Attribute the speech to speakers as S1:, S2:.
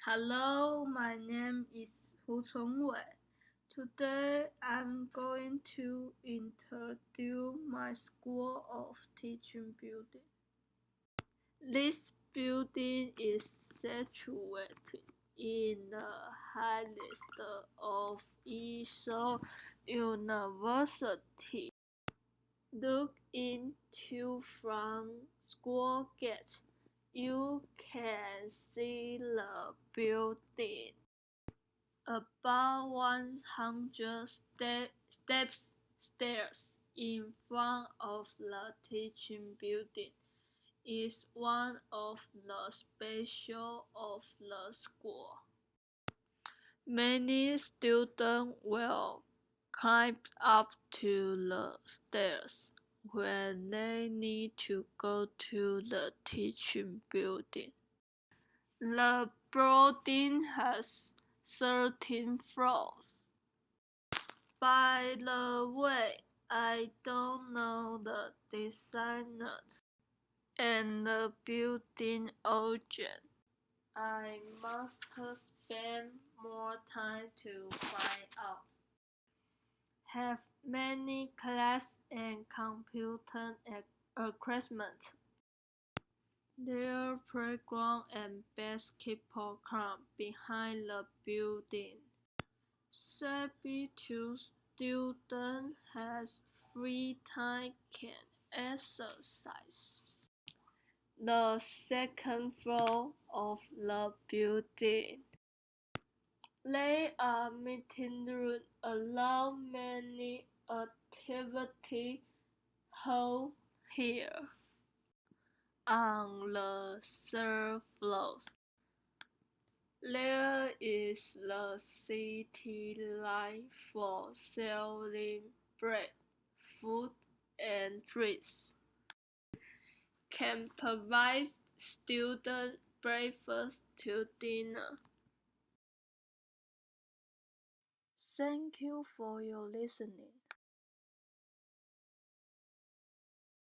S1: Hello, my name is Hu Chongwei. Today I'm going to introduce my School of Teaching building. This building is situated in the highest of Yizhou University. Look into from school gate. You can see the building. About 100 stairs in front of the teaching building is one of the special of the school. Many students will climb up to the stairs when they need to go to the teaching building. The building has 13 floors. By the way, I don't know the designers and the building origin. I must spend more time to find out. Have many class and computer equipment. There playground and basketball court behind the building. 72 students has free time can exercise. The second floor of the building. There are meeting rooms allow many activities held here. On the third floor, there is the city line for selling bread, food, and drinks. Can provide students breakfast to dinner. Thank you for your listening.